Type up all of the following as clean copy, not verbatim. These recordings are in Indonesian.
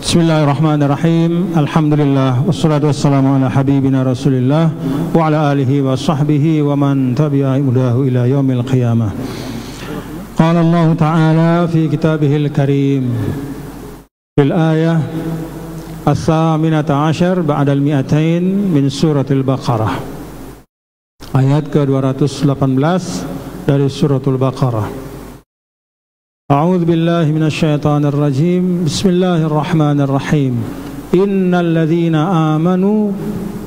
Bismillahirrahmanirrahim. Alhamdulillah wassalatu wassalamu ala habibina Rasulillah wa ala alihi wa sahbihi wa man tabi'a hudahu ila yaumil qiyamah. Qala Allah Ta'ala fi kitabihil karim fil ayah as-saminata ashar ba'da al-mi'atain min suratul Baqarah. Ayat ke-218 dari suratul Baqarah. A'udzu billahi minasyaitonir rajim. Bismillahirrahmanirrahim. Innal ladzina amanu,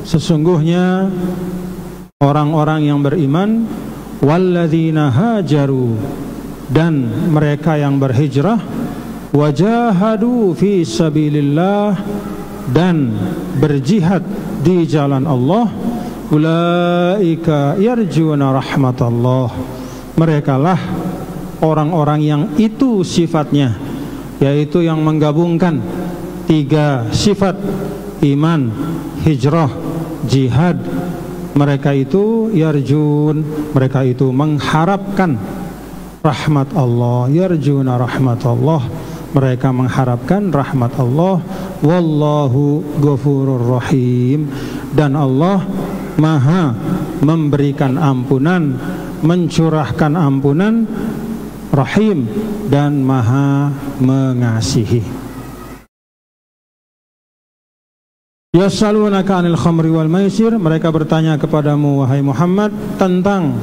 sesungguhnya orang-orang yang beriman, walladzina hajaru, dan mereka yang berhijrah, wajahadu fi sabilillah, dan berjihad di jalan Allah, ulaika yarjuna rahmatallah, merekalah orang-orang yang itu sifatnya, yaitu yang menggabungkan tiga sifat iman, hijrah, jihad. Mereka itu yarjun, mereka itu mengharapkan rahmat Allah. Yarjuna rahmat Allah, mereka mengharapkan rahmat Allah. Wallahu ghafurur rahim, dan Allah maha memberikan ampunan, mencurahkan ampunan, Rahim, dan maha mengasihi. Yas'alunaka 'anil khamri wal maisir, mereka bertanya kepadamu wahai Muhammad tentang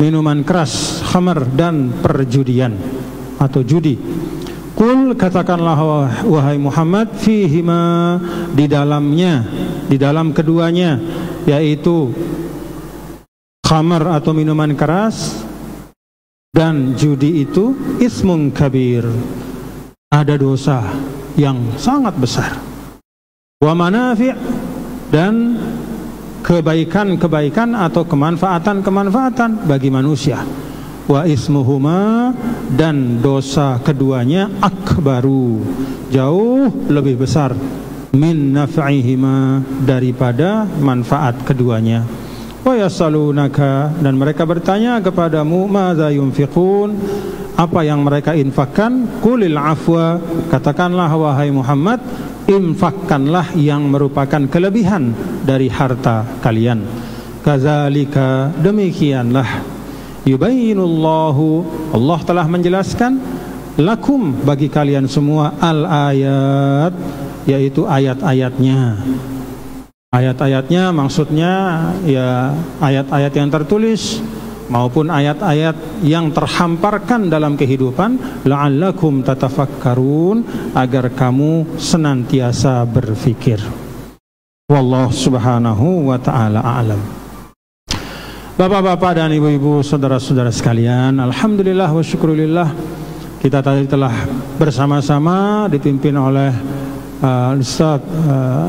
minuman keras, khamr, dan perjudian atau judi. Qul, katakanlah wahai Muhammad, fihima, di dalamnya, di dalam keduanya, yaitu khamr atau minuman keras dan judi itu, ismun kabir, ada dosa yang sangat besar. Wa manafi', dan kebaikan-kebaikan atau kemanfaatan-kemanfaatan bagi manusia. Wa ismuhuma, dan dosa keduanya, akbaru, jauh lebih besar, min naf'ihima, daripada manfaat keduanya. Wa yasalunaka, dan mereka bertanya kepadamu, madza yunfiqun, apa yang mereka infakkan. Qulil afwa, katakanlah wahai Muhammad, infakkanlah yang merupakan kelebihan dari harta kalian. Kadzalika, demikianlah, yubayyinullahu, Allah telah menjelaskan, lakum, bagi kalian semua, al-ayat, yaitu ayat-ayatnya. Ayat-ayatnya maksudnya ya ayat-ayat yang tertulis maupun ayat-ayat yang terhamparkan dalam kehidupan, la'allakum tatafakkarun, agar kamu senantiasa berfikir. Wallahu subhanahu wa ta'ala a'lam. Bapak-bapak dan ibu-ibu, saudara-saudara sekalian, alhamdulillah wa syukurillah, kita tadi telah bersama-sama dipimpin oleh Ustaz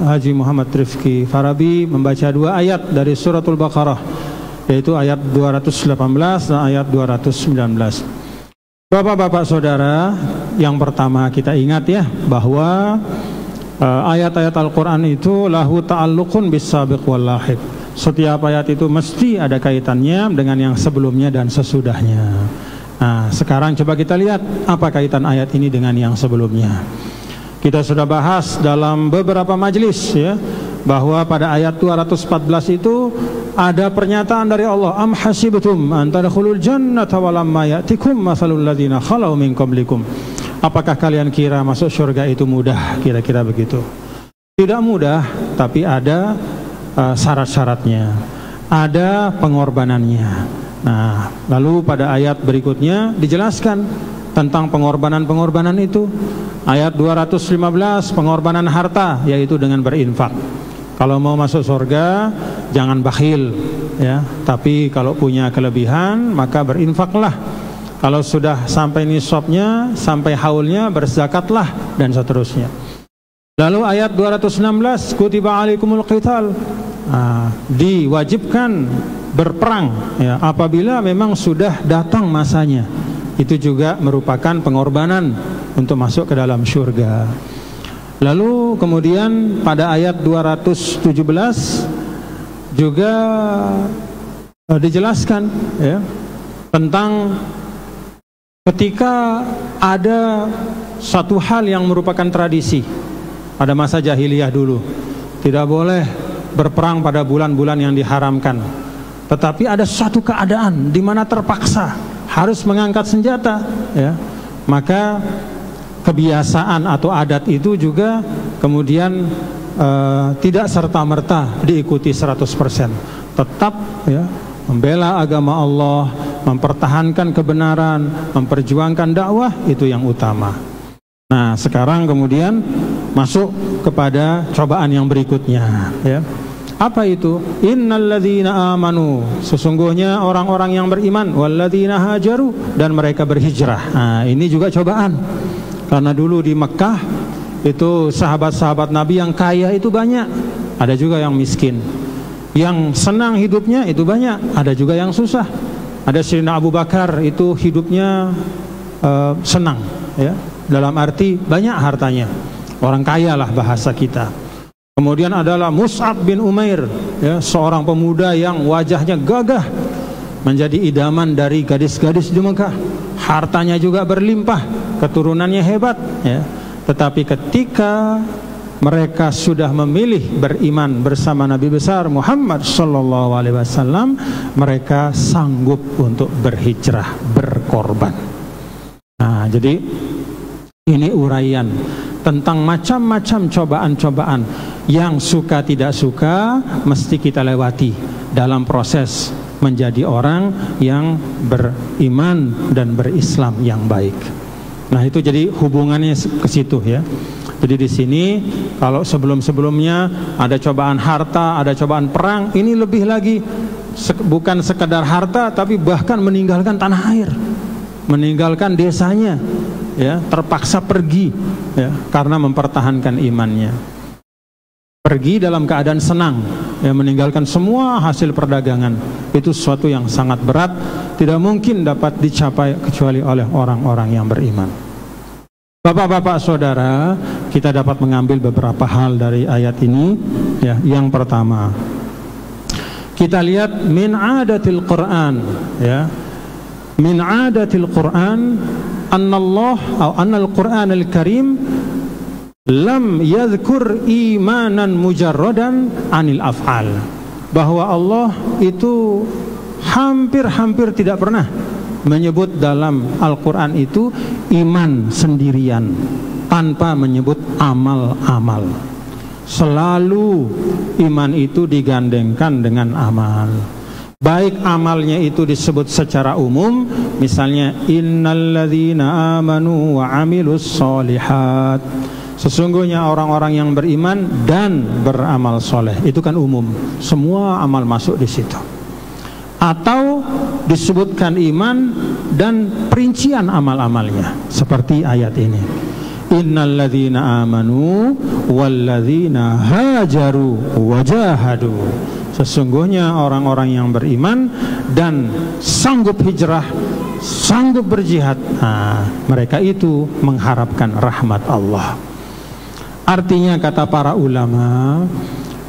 Haji Muhammad Rifki Farabi membaca dua ayat dari suratul Baqarah, yaitu ayat 218 dan ayat 219. Bapak-bapak saudara, yang pertama kita ingat ya, bahwa ayat-ayat Al-Quran itu lahu ta'alluqun bis-sabiq wal lahiq. Setiap ayat itu mesti ada kaitannya dengan yang sebelumnya dan sesudahnya. Nah, sekarang coba kita lihat apa kaitan ayat ini dengan yang sebelumnya. Kita sudah bahas dalam beberapa majelis ya, bahwa pada ayat 214 itu ada pernyataan dari Allah, am hasibtum an tadkhulul jannata walamma ya'tikum mathalul ladzina khalau min qablikum. Apakah kalian kira masuk surga itu mudah? Kira-kira begitu. Tidak mudah, tapi ada syarat-syaratnya, ada pengorbanannya. Nah, lalu pada ayat berikutnya dijelaskan tentang pengorbanan-pengorbanan itu. Ayat 215, pengorbanan harta, yaitu dengan berinfak. Kalau mau masuk surga, jangan bakhil ya, tapi kalau punya kelebihan maka berinfaklah. Kalau sudah sampai nisabnya, sampai haulnya, berzakatlah, dan seterusnya. Lalu ayat 216, kutiba alaikumul qital, diwajibkan berperang ya, apabila memang sudah datang masanya. Itu juga merupakan pengorbanan untuk masuk ke dalam surga. Lalu kemudian pada ayat 217 juga dijelaskan ya, tentang ketika ada satu hal yang merupakan tradisi, pada masa jahiliyah dulu. Tidak boleh berperang pada bulan-bulan yang diharamkan. Tetapi ada suatu keadaan di mana terpaksa harus mengangkat senjata, ya. Maka kebiasaan atau adat itu juga kemudian tidak serta-merta diikuti 100%. Tetap, ya, membela agama Allah, mempertahankan kebenaran, memperjuangkan dakwah, itu yang utama. Nah, sekarang kemudian masuk kepada cobaan yang berikutnya, ya. Apa itu? Innalladzina amanu, sesungguhnya orang-orang yang beriman, walladzina hajaru, dan mereka berhijrah. Nah, ini juga cobaan. Karena dulu di Mekah itu sahabat-sahabat Nabi yang kaya itu banyak, ada juga yang miskin. Yang senang hidupnya itu banyak, ada juga yang susah. Ada Sayyidina Abu Bakar itu hidupnya senang, ya, dalam arti banyak hartanya, orang kaya lah bahasa kita. Kemudian adalah Mus'ab bin Umair, ya, seorang pemuda yang wajahnya gagah, menjadi idaman dari gadis-gadis di Mekah. Hartanya juga berlimpah, keturunannya hebat, ya. Tetapi ketika mereka sudah memilih beriman bersama Nabi besar Muhammad sallallahu alaihi wasallam, mereka sanggup untuk berhijrah, berkorban. Nah, jadi ini uraian tentang macam-macam cobaan-cobaan yang suka tidak suka mesti kita lewati dalam proses menjadi orang yang beriman dan berislam yang baik. Nah, itu jadi hubungannya ke situ, ya. Jadi di sini kalau sebelum-sebelumnya ada cobaan harta, ada cobaan perang, ini lebih lagi bukan sekedar harta, tapi bahkan meninggalkan tanah air, meninggalkan desanya, ya, terpaksa pergi, ya, karena mempertahankan imannya. Pergi dalam keadaan senang, ya, meninggalkan semua hasil perdagangan. Itu sesuatu yang sangat berat, tidak mungkin dapat dicapai kecuali oleh orang-orang yang beriman. Bapak-bapak saudara, kita dapat mengambil beberapa hal dari ayat ini, ya. Yang pertama, kita lihat min adatil Quran, ya. Min adatil Quran annallah atau annal Quranul Karim lam yadhkur imanan mujarradan anil af'al, bahwa Allah itu hampir tidak pernah menyebut dalam Al-Quran itu iman sendirian tanpa menyebut amal-amal. Selalu iman itu digandengkan dengan amal. Baik amalnya itu disebut secara umum, misalnya innalladzina amanu wa amilus solihat, sesungguhnya orang-orang yang beriman dan beramal soleh, itu kan umum, semua amal masuk di situ. Atau disebutkan iman dan perincian amal-amalnya, seperti ayat ini, innalladzina amanu walladzina hajaru wajahadu, sesungguhnya orang-orang yang beriman dan sanggup hijrah, sanggup berjihad, nah, mereka itu mengharapkan rahmat Allah. Artinya, kata para ulama,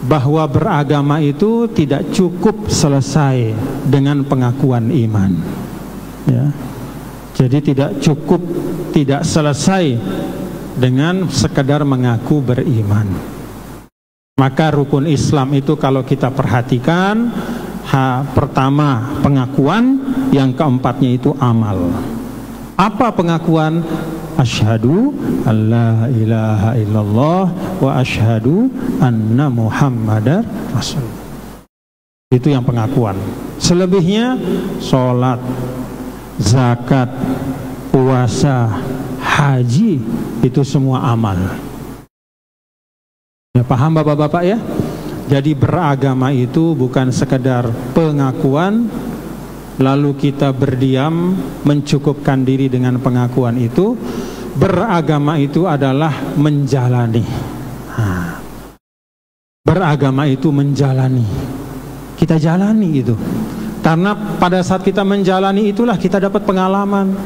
bahwa beragama itu tidak cukup selesai dengan pengakuan iman, ya. Jadi tidak cukup, tidak selesai dengan sekedar mengaku beriman. Maka rukun Islam itu kalau kita perhatikan, pertama pengakuan, yang keempatnya itu amal. Apa pengakuan? Asyhadu alla ilaha illallah wa asyhadu anna muhammadar rasulullah. Itu yang pengakuan. Selebihnya sholat, zakat, puasa, haji, itu semua amal. Ya, paham bapak-bapak, ya? Jadi beragama itu bukan sekedar pengakuan lalu kita berdiam mencukupkan diri dengan pengakuan itu. Beragama itu adalah menjalani. Beragama itu menjalani. Kita jalani itu. Karena pada saat kita menjalani itulah kita dapat pengalaman.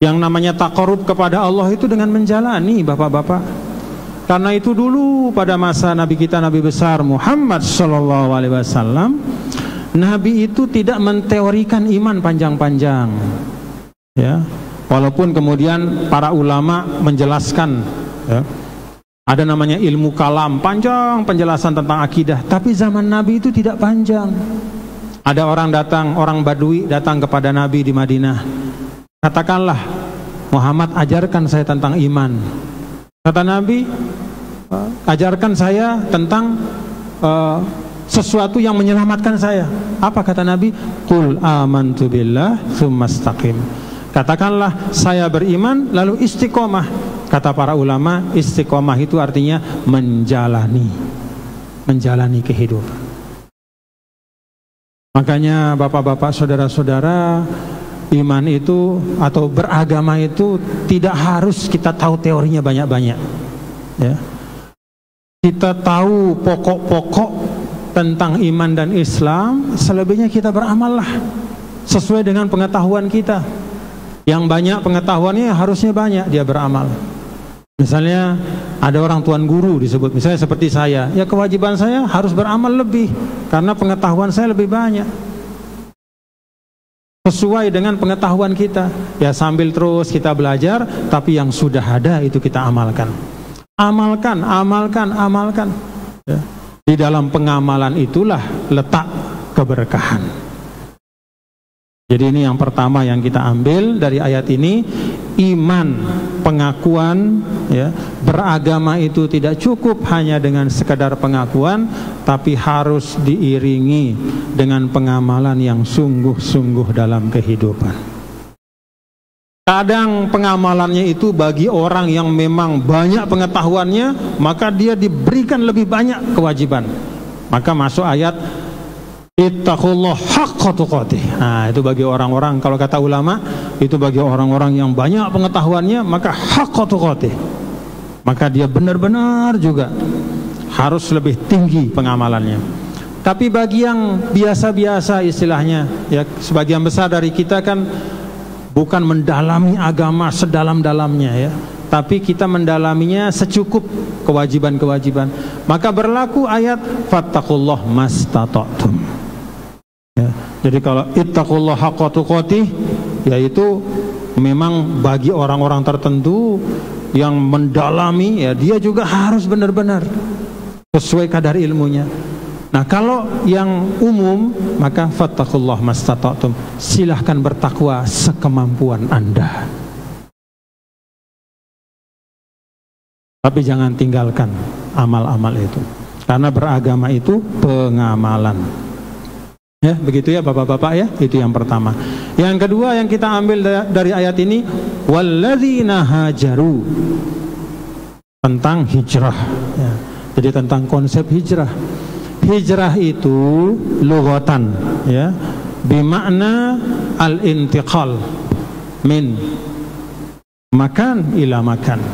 Yang namanya taqarrub kepada Allah itu dengan menjalani, bapak-bapak. Karena itu dulu pada masa Nabi kita, Nabi besar Muhammad sallallahu alaihi wasallam, Nabi itu tidak menteorikan iman panjang-panjang, ya. Walaupun kemudian para ulama menjelaskan, ya, Ada namanya ilmu kalam, panjang penjelasan tentang akidah. Tapi zaman Nabi itu tidak panjang. Ada orang Badui datang kepada Nabi di Madinah. Katakanlah, Muhammad ajarkan saya tentang iman. Kata Nabi, ajarkan saya tentang sesuatu yang menyelamatkan saya. Apa kata Nabi? Qul amantu billah tsumma istaqim. Katakanlah saya beriman lalu istiqomah. Kata para ulama, istiqomah itu artinya menjalani kehidupan. Makanya bapak-bapak, saudara-saudara, iman itu atau beragama itu tidak harus kita tahu teorinya banyak-banyak, ya. Kita tahu pokok-pokok tentang iman dan Islam, selebihnya kita beramallah sesuai dengan pengetahuan kita. Yang banyak pengetahuannya harusnya banyak dia beramal. Misalnya ada orang tuan guru disebut, misalnya seperti saya, ya kewajiban saya harus beramal lebih karena pengetahuan saya lebih banyak. Sesuai dengan pengetahuan kita, ya sambil terus kita belajar, tapi yang sudah ada itu kita amalkan. Amalkan. Ya. Di dalam pengamalan itulah letak keberkahan. Jadi ini yang pertama yang kita ambil dari ayat ini, iman, pengakuan, ya, beragama itu tidak cukup hanya dengan sekadar pengakuan, tapi harus diiringi dengan pengamalan yang sungguh-sungguh dalam kehidupan. Kadang pengamalannya itu bagi orang yang memang banyak pengetahuannya, maka dia diberikan lebih banyak kewajiban. Maka masuk ayat ittaqullah haqqa tuqatih. Nah, itu bagi orang-orang, kalau kata ulama, itu bagi orang-orang yang banyak pengetahuannya, maka haqqa tuqatih. Maka dia benar-benar juga harus lebih tinggi pengamalannya. Tapi bagi yang biasa-biasa istilahnya, ya sebagian besar dari kita kan bukan mendalami agama sedalam-dalamnya, ya, tapi kita mendalaminya secukup kewajiban-kewajiban. Maka berlaku ayat fattaqullah mastata'tum. Ya, jadi kalau ittaqullah haqqa tuqatih, yaitu memang bagi orang-orang tertentu yang mendalami, ya dia juga harus benar-benar sesuai kadar ilmunya. Nah, kalau yang umum, maka fattaqullah mastata'tum, silahkan bertakwa sekemampuan Anda. Tapi jangan tinggalkan amal-amal itu, karena beragama itu pengamalan. Ya, begitu ya bapak-bapak ya, itu yang pertama. Yang kedua yang kita ambil dari ayat ini, walladzina hajaru, tentang hijrah, ya. Jadi tentang konsep hijrah. Hijrah itu lughatan, ya, bimakna al-intiqal min makan ila makan.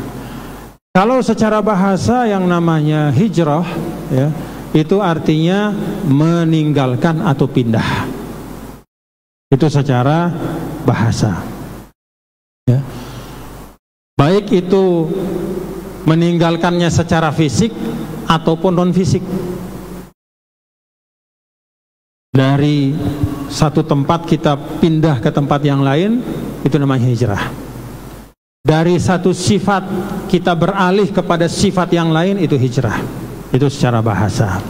Kalau secara bahasa yang namanya hijrah, ya, itu artinya meninggalkan atau pindah. Itu secara bahasa, ya. Baik itu meninggalkannya secara fisik ataupun non fisik. Dari satu tempat kita pindah ke tempat yang lain, itu namanya hijrah. Dari satu sifat kita beralih kepada sifat yang lain, itu hijrah. Itu secara bahasa.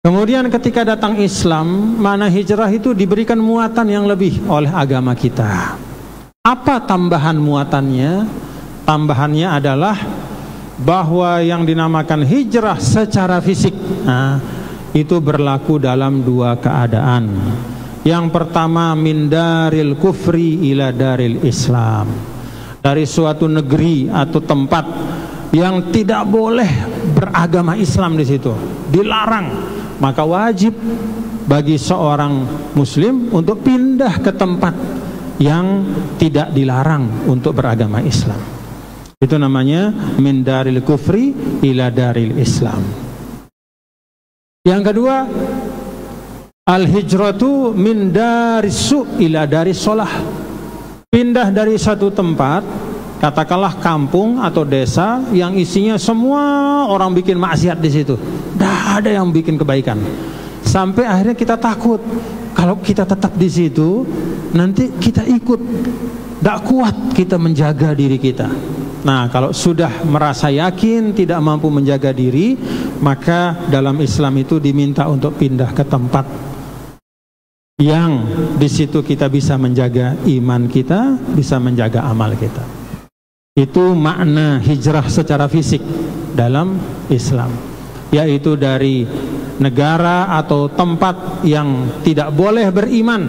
Kemudian ketika datang Islam, mana hijrah itu diberikan muatan yang lebih oleh agama kita. Apa tambahan muatannya? Tambahannya adalah bahwa yang dinamakan hijrah secara fisik, nah, itu berlaku dalam dua keadaan. Yang pertama, min daril kufri ila daril Islam, dari suatu negeri atau tempat yang tidak boleh beragama Islam di situ, dilarang, maka wajib bagi seorang muslim untuk pindah ke tempat yang tidak dilarang untuk beragama Islam. Itu namanya min daril kufri ila daril Islam. Yang kedua, al-hijratu min darisu ila daris sholah. Pindah dari satu tempat, katakanlah kampung atau desa yang isinya semua orang bikin maksiat di situ, tidak ada yang bikin kebaikan. Sampai akhirnya kita takut, kalau kita tetap di situ nanti kita ikut, tidak kuat kita menjaga diri kita. Nah, kalau sudah merasa yakin tidak mampu menjaga diri, maka dalam Islam itu diminta untuk pindah ke tempat yang di situ kita bisa menjaga iman kita, bisa menjaga amal kita. Itu makna hijrah secara fisik dalam Islam, yaitu dari negara atau tempat yang tidak boleh beriman,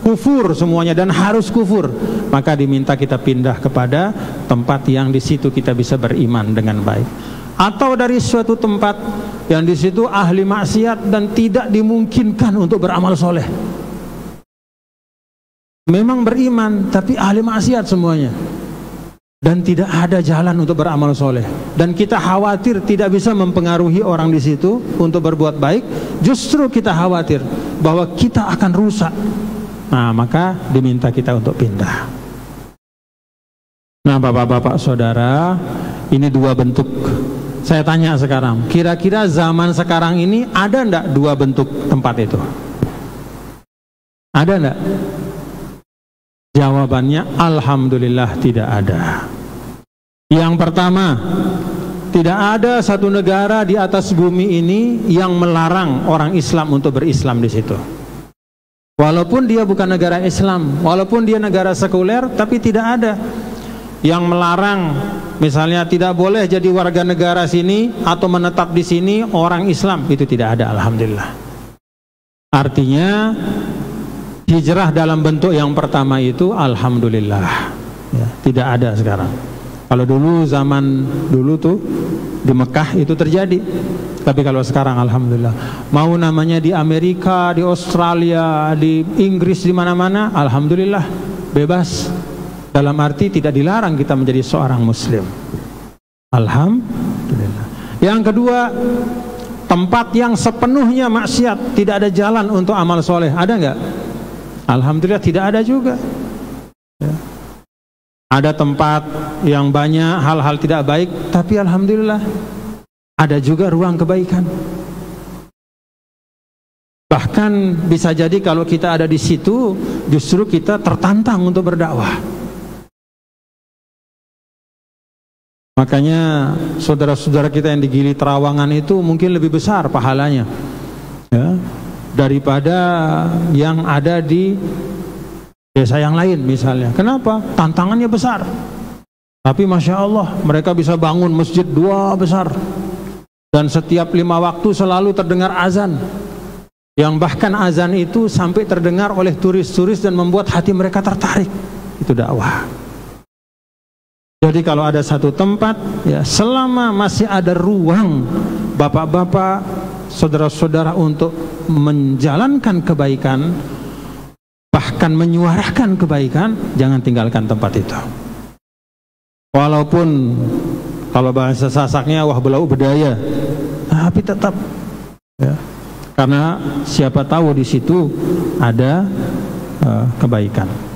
kufur semuanya dan harus kufur, maka diminta kita pindah kepada tempat yang di situ kita bisa beriman dengan baik. Atau dari suatu tempat yang di situ ahli maksiat dan tidak dimungkinkan untuk beramal soleh. Memang beriman tapi ahli maksiat semuanya, dan tidak ada jalan untuk beramal soleh, dan kita khawatir tidak bisa mempengaruhi orang di situ untuk berbuat baik. Justru kita khawatir bahwa kita akan rusak. Nah, maka diminta kita untuk pindah. Nah, bapak-bapak saudara, ini dua bentuk. Saya tanya sekarang, kira-kira zaman sekarang ini ada enggak dua bentuk tempat itu? Ada enggak? Jawabannya alhamdulillah tidak ada. Yang pertama, tidak ada satu negara di atas bumi ini yang melarang orang Islam untuk berislam di situ. Walaupun dia bukan negara Islam, walaupun dia negara sekuler, tapi tidak ada yang melarang, misalnya tidak boleh jadi warga negara sini atau menetap di sini orang Islam, itu tidak ada, alhamdulillah. Artinya hijrah dalam bentuk yang pertama itu alhamdulillah ya, tidak ada sekarang. Kalau dulu, zaman dulu tuh di Mekah itu terjadi, tapi kalau sekarang alhamdulillah, mau namanya di Amerika, di Australia, di Inggris, di mana-mana, alhamdulillah bebas. Dalam arti tidak dilarang kita menjadi seorang muslim, alhamdulillah. Yang kedua, tempat yang sepenuhnya maksiat, tidak ada jalan untuk amal soleh, ada nggak? Alhamdulillah tidak ada juga ya. Ada tempat yang banyak hal-hal tidak baik, tapi alhamdulillah ada juga ruang kebaikan. Bahkan bisa jadi kalau kita ada di situ, justru kita tertantang untuk berdakwah. Makanya saudara-saudara kita yang di Gili Trawangan itu mungkin lebih besar pahalanya ya, daripada yang ada di desa yang lain misalnya. Kenapa? Tantangannya besar, tapi Masya Allah mereka bisa bangun masjid 2 besar, dan setiap 5 waktu selalu terdengar azan, yang bahkan azan itu sampai terdengar oleh turis-turis dan membuat hati mereka tertarik. Itu dakwah. Jadi kalau ada satu tempat ya, selama masih ada ruang bapak-bapak, saudara-saudara untuk menjalankan kebaikan, bahkan menyuarakan kebaikan, jangan tinggalkan tempat itu. Walaupun kalau bahasa Sasaknya wah belau bedaya, tapi tetap ya, karena siapa tahu di situ ada kebaikan.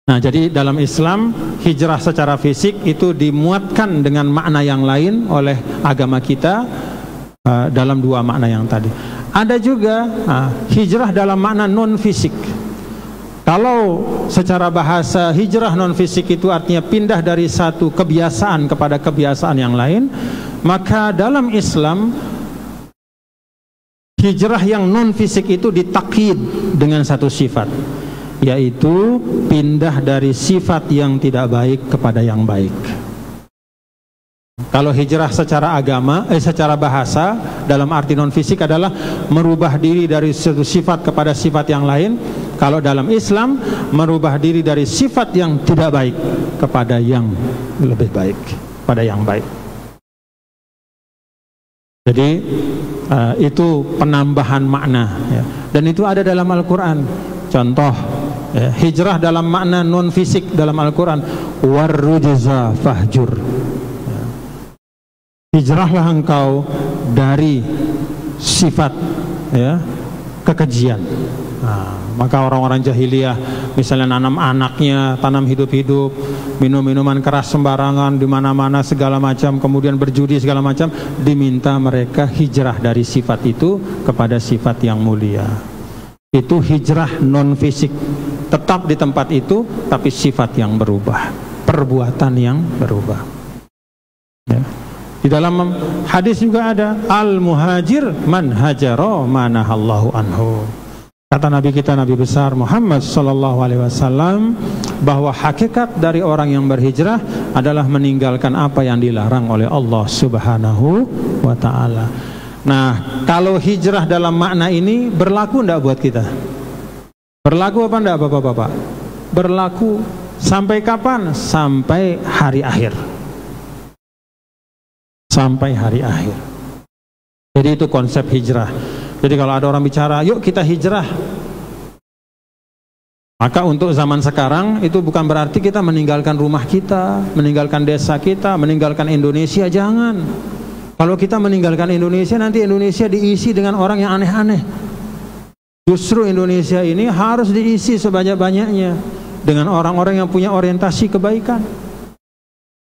Nah, jadi dalam Islam hijrah secara fisik itu dimuatkan dengan makna yang lain oleh agama kita dalam 2 makna yang tadi. Ada juga hijrah dalam makna non fisik. Kalau secara bahasa hijrah non fisik itu artinya pindah dari satu kebiasaan kepada kebiasaan yang lain, maka dalam Islam hijrah yang non fisik itu ditakyid dengan satu sifat, yaitu pindah dari sifat yang tidak baik kepada yang baik. Kalau hijrah secara agama, secara bahasa dalam arti non fisik adalah merubah diri dari satu sifat kepada sifat yang lain. Kalau dalam Islam, merubah diri dari sifat yang tidak baik kepada yang lebih baik, pada yang baik. Jadi itu penambahan makna ya. Dan itu ada dalam Al-Quran. Contoh ya, hijrah dalam makna non fisik dalam Al-Quran, warrujza fahjur ya. Hijrahlah engkau dari sifat ya, kekejian. Nah, maka orang-orang jahiliyah misalnya nanam anaknya, tanam hidup-hidup, minum minuman keras sembarangan di mana-mana segala macam, kemudian berjudi segala macam, diminta mereka hijrah dari sifat itu kepada sifat yang mulia. Itu hijrah non fisik, tetap di tempat itu tapi sifat yang berubah. perbuatan yang berubah. Ya. Di dalam hadis juga ada al-muhajir man hajara manahallahu anhu. Kata Nabi kita, Nabi besar Muhammad sallallahu alaihi wasallam, bahwa hakikat dari orang yang berhijrah adalah meninggalkan apa yang dilarang oleh Allah Subhanahu wa taala. Nah, kalau hijrah dalam makna ini berlaku enggak buat kita? Berlaku apa enggak, Bapak-bapak? Berlaku sampai kapan? Sampai hari akhir. Sampai hari akhir. Jadi itu konsep hijrah. Jadi kalau ada orang bicara, yuk kita hijrah, maka untuk zaman sekarang itu bukan berarti kita meninggalkan rumah kita, meninggalkan desa kita, meninggalkan Indonesia. Jangan. Kalau kita meninggalkan Indonesia, nanti Indonesia diisi dengan orang yang aneh-aneh. Justru Indonesia ini harus diisi sebanyak-banyaknya dengan orang-orang yang punya orientasi kebaikan.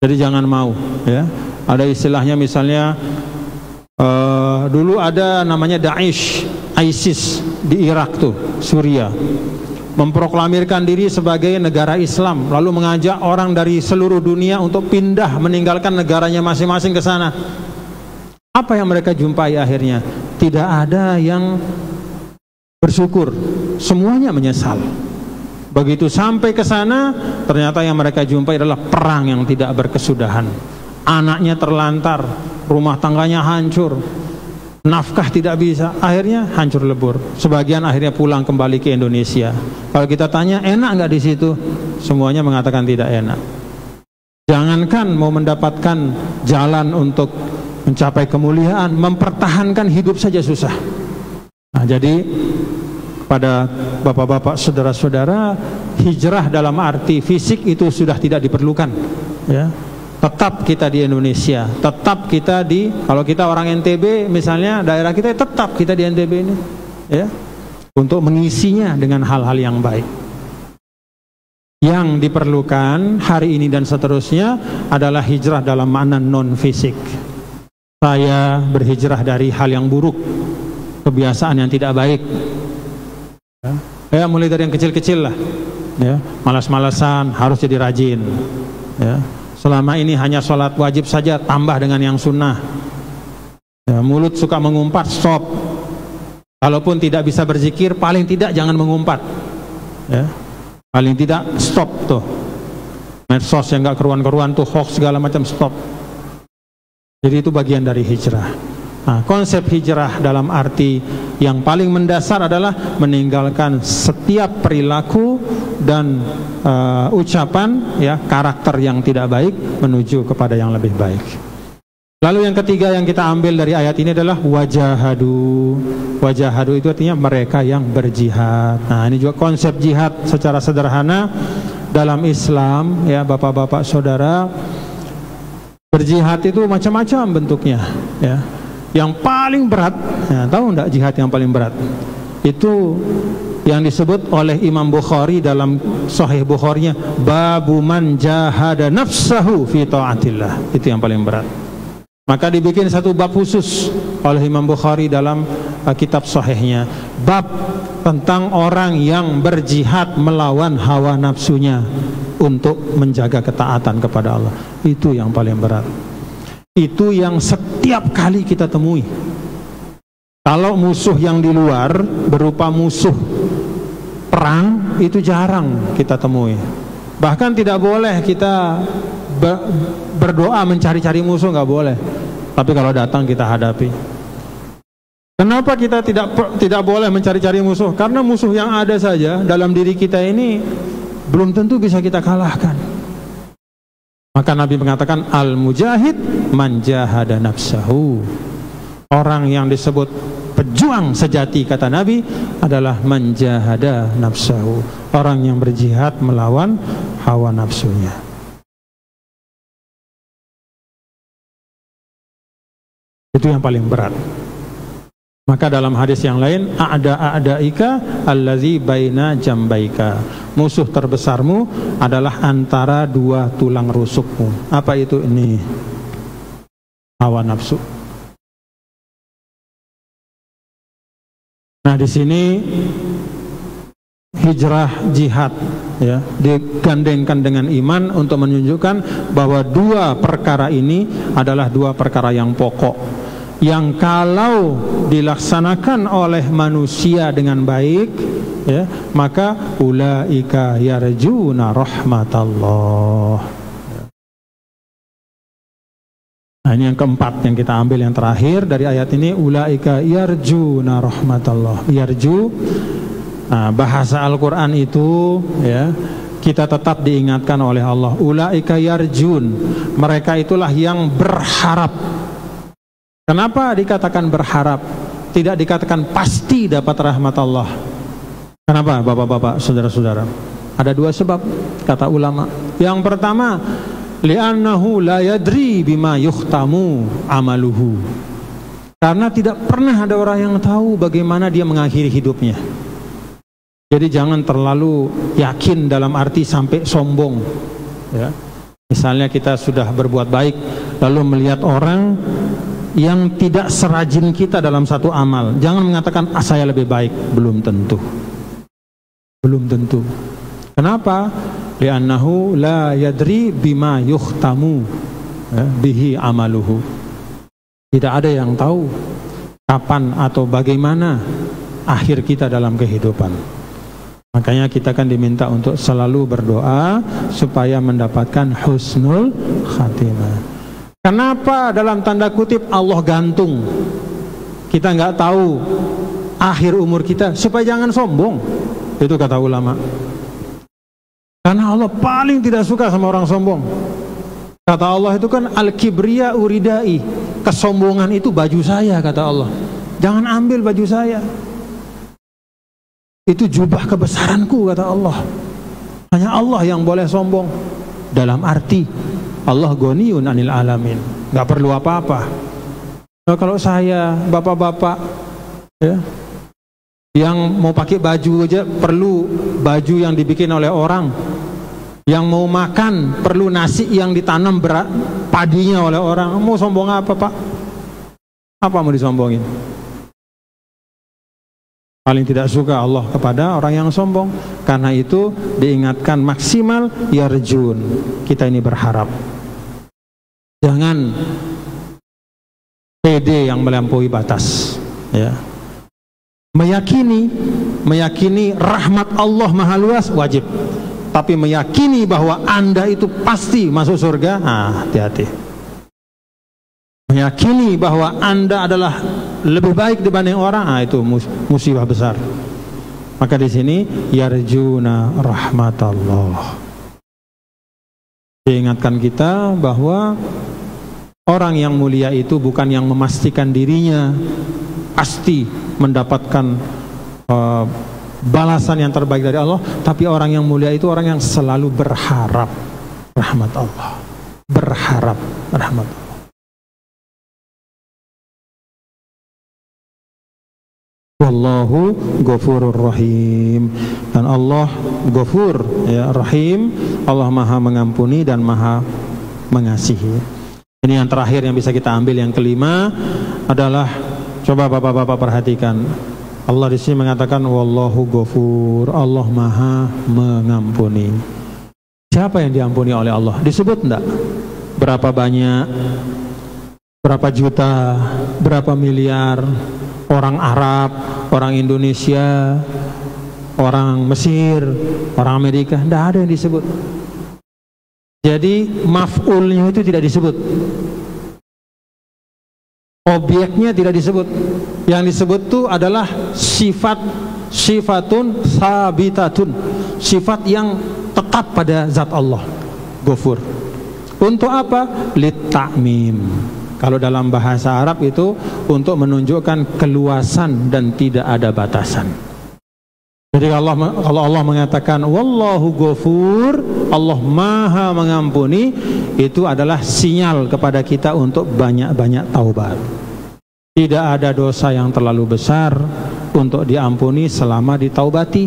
Jadi jangan mau, ya. Ada istilahnya misalnya dulu ada namanya Daesh, ISIS di Irak tuh, Suriah, memproklamirkan diri sebagai negara Islam, lalu mengajak orang dari seluruh dunia untuk pindah meninggalkan negaranya masing-masing ke sana. Apa yang mereka jumpai akhirnya? Tidak ada yang bersyukur, semuanya menyesal. Begitu sampai ke sana, ternyata yang mereka jumpai adalah perang yang tidak berkesudahan. Anaknya terlantar, rumah tangganya hancur, nafkah tidak bisa, akhirnya hancur lebur. Sebagian akhirnya pulang kembali ke Indonesia. Kalau kita tanya enak nggak di situ, semuanya mengatakan tidak enak. Jangankan mau mendapatkan jalan untuk mencapai kemuliaan, mempertahankan hidup saja susah. Nah, jadi pada bapak-bapak, saudara-saudara, hijrah dalam arti fisik itu sudah tidak diperlukan, ya. Tetap kita di Indonesia, tetap kita di, kalau kita orang NTB misalnya, daerah kita tetap kita di NTB ini, ya, untuk mengisinya dengan hal-hal yang baik. Yang diperlukan hari ini dan seterusnya adalah hijrah dalam makna non fisik. Saya berhijrah dari hal yang buruk, kebiasaan yang tidak baik, ya, mulai dari yang kecil-kecil lah, ya, malas-malasan harus jadi rajin, ya. Selama ini hanya sholat wajib saja, tambah dengan yang sunnah. Ya, mulut suka mengumpat, stop. Kalaupun tidak bisa berzikir, paling tidak jangan mengumpat. Ya, paling tidak stop tuh. Medsos yang nggak keruan-keruan tuh, hoax segala macam, stop. Jadi itu bagian dari hijrah. Nah, konsep hijrah dalam arti yang paling mendasar adalah meninggalkan setiap perilaku dan ucapan, ya, karakter yang tidak baik menuju kepada yang lebih baik. Lalu yang ketiga yang kita ambil dari ayat ini adalah wajahadu. Wajahadu itu artinya mereka yang berjihad. Nah, ini juga konsep jihad secara sederhana dalam Islam, ya, bapak-bapak saudara. Berjihad itu macam-macam bentuknya, ya. Yang paling berat, ya, tahu enggak jihad yang paling berat? Itu yang disebut oleh Imam Bukhari dalam Sahih Bukharinya, babu man jahada nafsahu fi taatillah. Itu yang paling berat. Maka dibikin satu bab khusus oleh Imam Bukhari dalam kitab Sahihnya, bab tentang orang yang berjihad melawan hawa nafsunya untuk menjaga ketaatan kepada Allah. Itu yang paling berat. Itu yang setiap kali kita temui. Kalau musuh yang di luar berupa musuh perang, itu jarang kita temui. Bahkan tidak boleh kita berdoa mencari-cari musuh, nggak boleh. Tapi kalau datang kita hadapi. Kenapa kita tidak boleh mencari-cari musuh? Karena musuh yang ada saja dalam diri kita ini belum tentu bisa kita kalahkan. Maka Nabi mengatakan al-mujahid man jahada nafsahu. Orang yang disebut pejuang sejati, kata Nabi, adalah man jahada nafsahu. Orang yang berjihad melawan hawa nafsunya. Itu yang paling berat. Maka dalam hadis yang lain, a'da'ika allazi baina jambaika. Musuh terbesarmu adalah antara dua tulang rusukmu. Apa itu? Ini hawa nafsu. Nah, di sini hijrah jihad, ya, digandengkan dengan iman untuk menunjukkan bahwa dua perkara ini adalah dua perkara yang pokok, yang kalau dilaksanakan oleh manusia dengan baik, ya, maka ulaika yarjuna rahmatallah. Nah, ini yang keempat yang kita ambil, yang terakhir dari ayat ini, ulaika yarjuna rahmatallah. Yarju, nah, bahasa Al-Quran itu, ya, kita tetap diingatkan oleh Allah. Ulaika yarjun, mereka itulah yang berharap. Kenapa dikatakan berharap? Tidak dikatakan pasti dapat rahmat Allah. Kenapa, bapak-bapak, saudara-saudara? Ada dua sebab, kata ulama. Yang pertama, li'annahu la yadri bima yukhtamu amaluhu. Karena tidak pernah ada orang yang tahu bagaimana dia mengakhiri hidupnya. Jadi jangan terlalu yakin dalam arti sampai sombong, ya. Misalnya kita sudah berbuat baik, lalu melihat orang yang tidak serajin kita dalam satu amal, jangan mengatakan saya lebih baik. Belum tentu. Belum tentu. Kenapa? Li'annahu la yadri bima yukhtamu bihi amaluhu. Tidak ada yang tahu kapan atau bagaimana akhir kita dalam kehidupan. Makanya kita kan diminta untuk selalu berdoa supaya mendapatkan husnul khatimah. Kenapa dalam tanda kutip Allah gantung? Kita nggak tahu akhir umur kita, supaya jangan sombong. Itu kata ulama. Karena Allah paling tidak suka sama orang sombong. Kata Allah itu kan al-kibriya uridai, kesombongan itu baju saya, kata Allah. Jangan ambil baju saya. Itu jubah kebesaranku, kata Allah. Hanya Allah yang boleh sombong. Dalam arti Allah ghaniyun anil alamin, nggak perlu apa-apa. Nah, kalau saya, bapak-bapak, ya, yang mau pakai baju aja perlu baju yang dibikin oleh orang, yang mau makan perlu nasi yang ditanam padinya oleh orang. Mau sombong apa, Pak? Apa mau disombongin? Paling tidak suka Allah kepada orang yang sombong. Karena itu diingatkan maksimal yarjun, kita ini berharap. Jangan pede yang melampaui batas, ya. Meyakini rahmat Allah maha luas wajib, tapi meyakini bahwa Anda itu pasti masuk surga, hati-hati. Meyakini bahwa Anda adalah lebih baik dibanding orang, itu musibah besar. Maka di sini yarjuna rahmatallah, diingatkan kita bahwa orang yang mulia itu bukan yang memastikan dirinya pasti mendapatkan balasan yang terbaik dari Allah, tapi orang yang mulia itu orang yang selalu berharap rahmat Allah, berharap rahmat Allah. Wallahu ghafurur rahim, dan Allah Ghafur, ya, Rahim, Allah maha mengampuni dan maha mengasihi. Ini yang terakhir yang bisa kita ambil. Yang kelima adalah, coba bapak-bapak perhatikan, Allah di sini mengatakan wallahu ghafur, Allah maha mengampuni. Siapa yang diampuni oleh Allah? Disebut enggak? Berapa banyak? Berapa juta? Berapa miliar? Orang Arab, orang Indonesia, orang Mesir, orang Amerika, enggak ada yang disebut. Jadi maf'ulnya itu tidak disebut, objeknya tidak disebut. Yang disebut itu adalah sifatun sabitatun, sifat yang tetap pada zat Allah, Ghafur. Untuk apa? Lit-ta'mim. Kalau dalam bahasa Arab itu untuk menunjukkan keluasan dan tidak ada batasan. Jadi kalau Allah mengatakan wallahu ghafur, Allah maha mengampuni, itu adalah sinyal kepada kita untuk banyak-banyak taubat. Tidak ada dosa yang terlalu besar untuk diampuni selama ditaubati,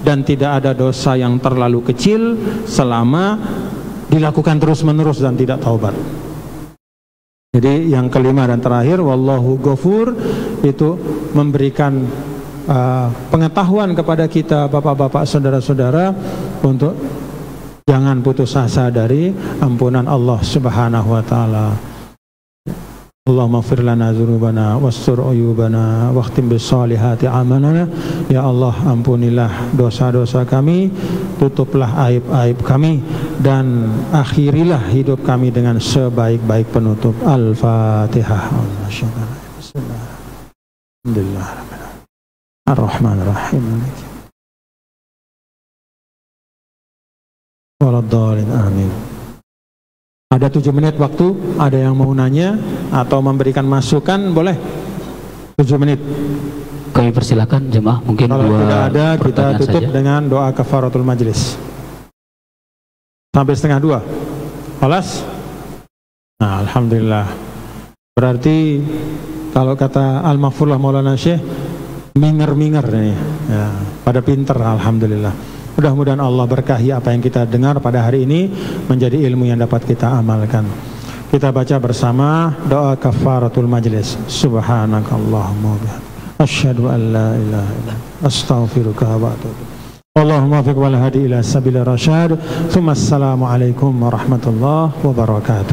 dan tidak ada dosa yang terlalu kecil selama dilakukan terus-menerus dan tidak taubat. Jadi yang kelima dan terakhir, wallahu ghafur, itu memberikan pengetahuan kepada kita bapak-bapak saudara-saudara untuk jangan putus asa dari ampunan Allah Subhanahu wa taala. Allahumma ighfir lana dzunubana wastur uyubana wakhtim bis solihati amalana. Ya Allah, ampunilah dosa-dosa kami, tutuplah aib-aib kami, dan akhirilah hidup kami dengan sebaik-baik penutup. Al-Fatihah. Alhamdulillah Ar-Rahman Ar-Rahim Waladhdallin amin. Ada 7 menit waktu, ada yang mau nanya atau memberikan masukan, boleh 7 menit. Kami persilakan jemaah, mungkin kalau tidak ada kita tutup saja dengan doa kafaratul majlis sampai 1:30. Kelas? Nah, alhamdulillah. Berarti kalau kata Al-Mahfurlah Maulana Syekh, minger-minger nih ya, pada pinter, alhamdulillah. Mudah-mudahan Allah berkahi apa yang kita dengar pada hari ini menjadi ilmu yang dapat kita amalkan. Kita baca bersama doa kafaratul majlis. Subhanakallahumma wa bihamdika asyhadu an la ilaha illa anta astaghfiruka wa atubu ilaik. Allahumma fiq wal hadi ila sabil rasyad. Assalamu alaikum warahmatullahi wabarakatuh.